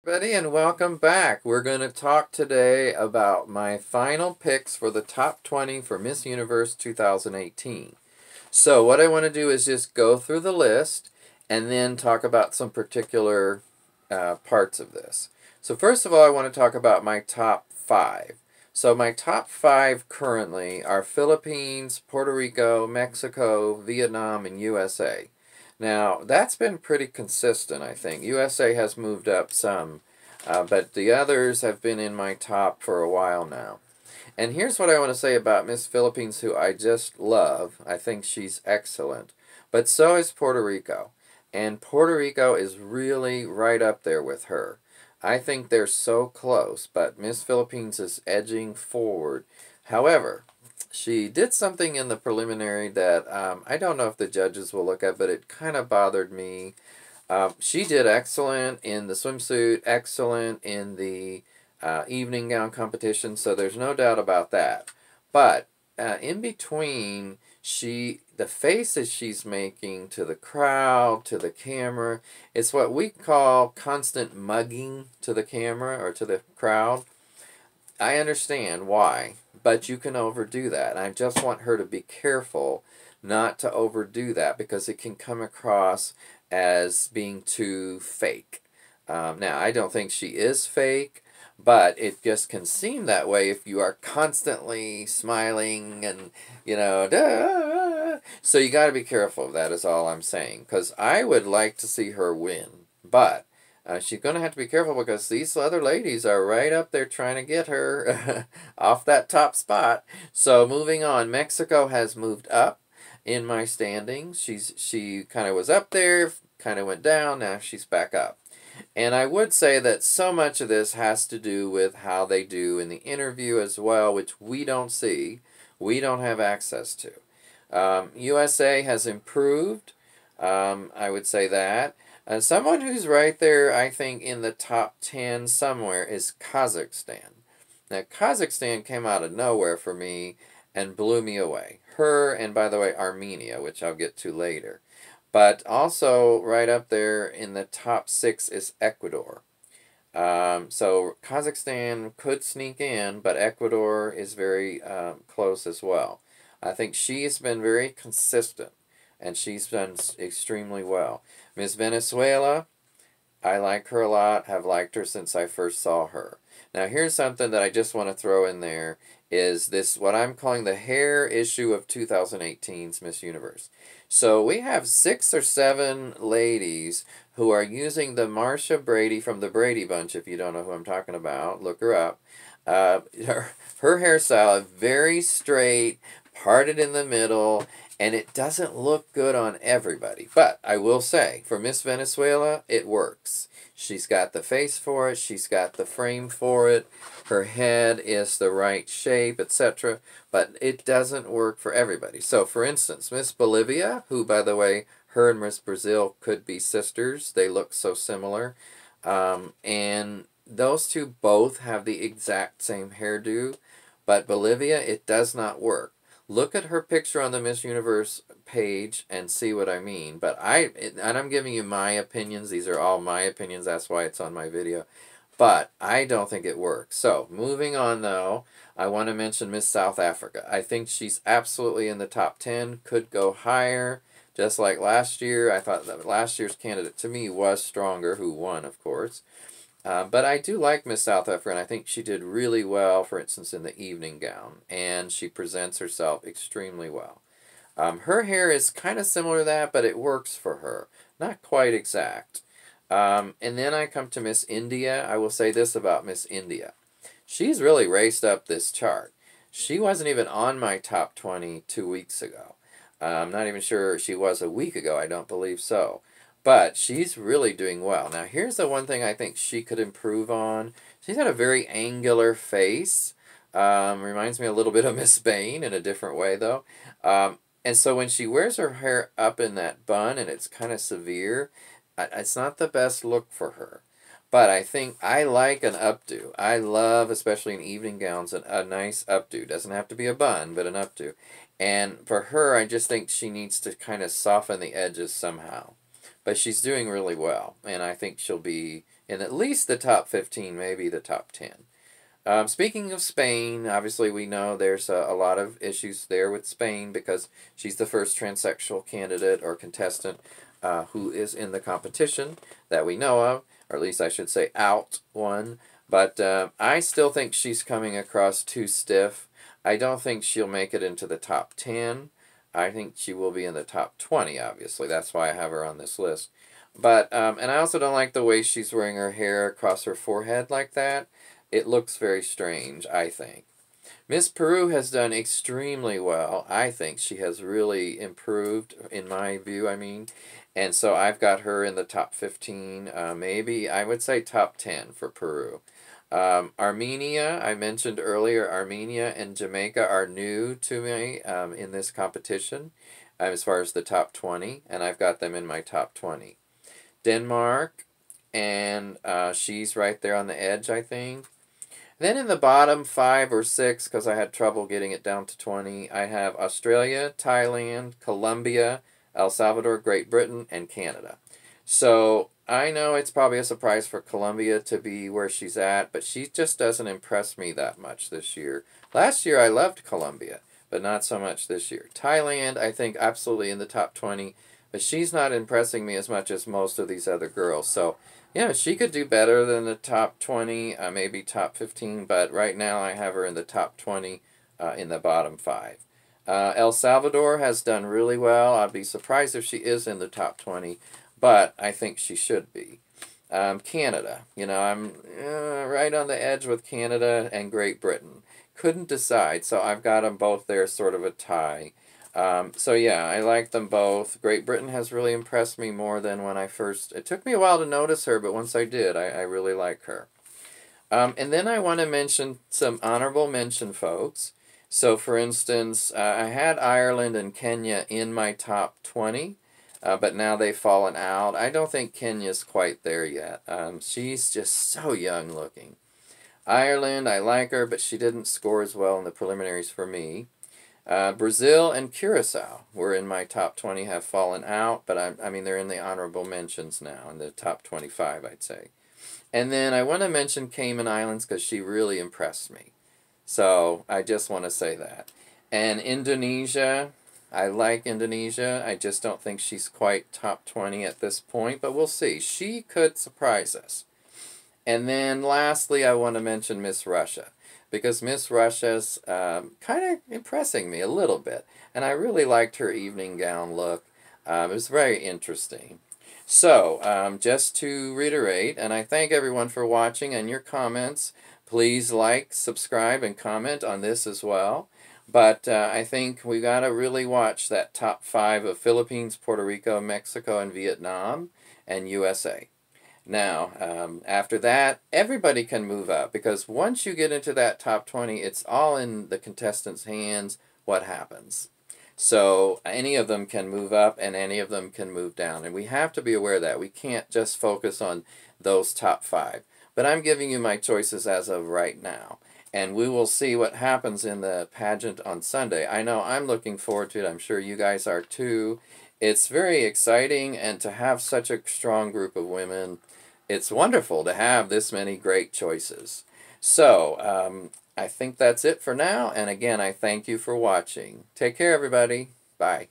Everybody, and welcome back. We're going to talk today about my final picks for the top 20 for Miss Universe 2018. So what I want to do is just go through the list and then talk about some particular parts of this. So first of all, I want to talk about my top 5. So my top 5 currently are Philippines, Puerto Rico, Mexico, Vietnam, and USA. Now, that's been pretty consistent, I think. USA has moved up some, but the others have been in my top for a while now. And here's what I want to say about Miss Philippines, who I just love. I think she's excellent. But so is Puerto Rico. And Puerto Rico is really right up there with her. I think they're so close, but Miss Philippines is edging forward. However, she did something in the preliminary that I don't know if the judges will look at, but it kind of bothered me. She did excellent in the swimsuit, excellent in the evening gown competition, so there's no doubt about that. But in between, the faces she's making to the crowd, to the camera, it's what we call constant mugging to the camera or to the crowd. I understand why, but you can overdo that. And I just want her to be careful not to overdo that because it can come across as being too fake. Now, I don't think she is fake, but it just can seem that way if you are constantly smiling and, duh. So you got to be careful of that is all I'm saying. Because I would like to see her win, but she's going to have to be careful because these other ladies are right up there trying to get her off that top spot. So moving on, Mexico has moved up in my standings. She kind of was up there, kind of went down, now she's back up. And I would say that so much of this has to do with how they do in the interview as well, which we don't see, we don't have access to. USA has improved, I would say that. Someone who's right there, I think, in the top 10 somewhere is Kazakhstan. Now, Kazakhstan came out of nowhere for me and blew me away. Her, and by the way, Armenia, which I'll get to later. But also, right up there in the top 6 is Ecuador. So Kazakhstan could sneak in, but Ecuador is very close as well. I think she's been very consistent, and she's done extremely well. Miss Venezuela, I like her a lot, have liked her since I first saw her. Now here's something that I just want to throw in there, is this what I'm calling the hair issue of 2018's Miss Universe. So we have 6 or 7 ladies who are using the Marsha Brady from the Brady Bunch, if you don't know who I'm talking about, look her up. Her hairstyle, very straight, parted in the middle, and it doesn't look good on everybody. But I will say, for Miss Venezuela, it works. She's got the face for it. She's got the frame for it. Her head is the right shape, etc. But it doesn't work for everybody. So, for instance, Miss Bolivia, who, by the way, her and Miss Brazil could be sisters. They look so similar. And those two both have the exact same hairdo. But Bolivia, it does not work. Look at her picture on the Miss Universe page and see what I mean. But and I'm giving you my opinions. These are all my opinions. That's why it's on my video. But I don't think it works. So, moving on though, I want to mention Miss South Africa. I think she's absolutely in the top 10. Could go higher. Just like last year. I thought that last year's candidate to me was stronger, who won, of course. But I do like Miss South Africa, and I think she did really well, for instance, in the evening gown. And she presents herself extremely well. Her hair is kind of similar to that, but it works for her. Not quite exact. And then I come to Miss India. I will say this about Miss India. She's really raced up this chart. She wasn't even on my top 20 2 weeks ago. I'm not even sure she was a week ago. I don't believe so. But she's really doing well. Now, here's the one thing I think she could improve on. She's got a very angular face. Reminds me a little bit of Miss Bain in a different way, though. And so when she wears her hair up in that bun and it's kind of severe, it's not the best look for her. But I think I like an updo. I love, especially in evening gowns, a nice updo. Doesn't have to be a bun, but an updo. And for her, I just think she needs to kind of soften the edges somehow. But she's doing really well, and I think she'll be in at least the top 15, maybe the top 10. Speaking of Spain, obviously we know there's a lot of issues there with Spain because she's the first transsexual candidate or contestant who is in the competition that we know of, or at least I should say out one. But I still think she's coming across too stiff. I don't think she'll make it into the top 10. I think she will be in the top 20, obviously. That's why I have her on this list. But, and I also don't like the way she's wearing her hair across her forehead like that. It looks very strange, I think. Miss Peru has done extremely well. I think she has really improved, in my view, I mean. And so I've got her in the top 15, maybe, I would say top 10 for Peru. Armenia, I mentioned earlier, Armenia and Jamaica are new to me in this competition as far as the top 20, and I've got them in my top 20. Denmark, and she's right there on the edge, I think. Then in the bottom 5 or 6, because I had trouble getting it down to 20, I have Australia, Thailand, Colombia, El Salvador, Great Britain, and Canada. So I know it's probably a surprise for Colombia to be where she's at, but she just doesn't impress me that much this year. Last year I loved Colombia, but not so much this year. Thailand, I think absolutely in the top 20, but she's not impressing me as much as most of these other girls. So yeah, she could do better than the top 20, maybe top 15, but right now I have her in the top 20 in the bottom 5. El Salvador has done really well. I'd be surprised if she is in the top 20, but I think she should be. Canada, I'm right on the edge with Canada and Great Britain. Couldn't decide, so I've got them both there, sort of a tie. So yeah, I like them both. Great Britain has really impressed me more than when I first... It took me a while to notice her, but once I did, I really like her. And then I want to mention some honorable mention folks. So for instance, I had Ireland and Kenya in my top 20, but now they've fallen out. I don't think Kenya's quite there yet. She's just so young looking. Ireland, I like her, but she didn't score as well in the preliminaries for me. Brazil and Curacao were in my top 20, have fallen out, but I mean they're in the honorable mentions now, in the top 25, I'd say. And then I want to mention Cayman Islands because she really impressed me. So I just want to say that. And Indonesia, I like Indonesia. I just don't think she's quite top 20 at this point, but we'll see. She could surprise us. And then lastly, I want to mention Miss Russia, because Miss Russia's kind of impressing me a little bit. And I really liked her evening gown look. It was very interesting. So, just to reiterate, and I thank everyone for watching and your comments. Please like, subscribe, and comment on this as well. But I think we got to really watch that top 5 of Philippines, Puerto Rico, Mexico, and Vietnam, and USA. Now, after that, everybody can move up, because once you get into that top 20, it's all in the contestants' hands what happens. So any of them can move up and any of them can move down. And we have to be aware of that. We can't just focus on those top 5. But I'm giving you my choices as of right now. And we will see what happens in the pageant on Sunday. I know I'm looking forward to it. I'm sure you guys are too. It's very exciting, and to have such a strong group of women, it's wonderful to have this many great choices. So, I think that's it for now, and again, I thank you for watching. Take care, everybody. Bye.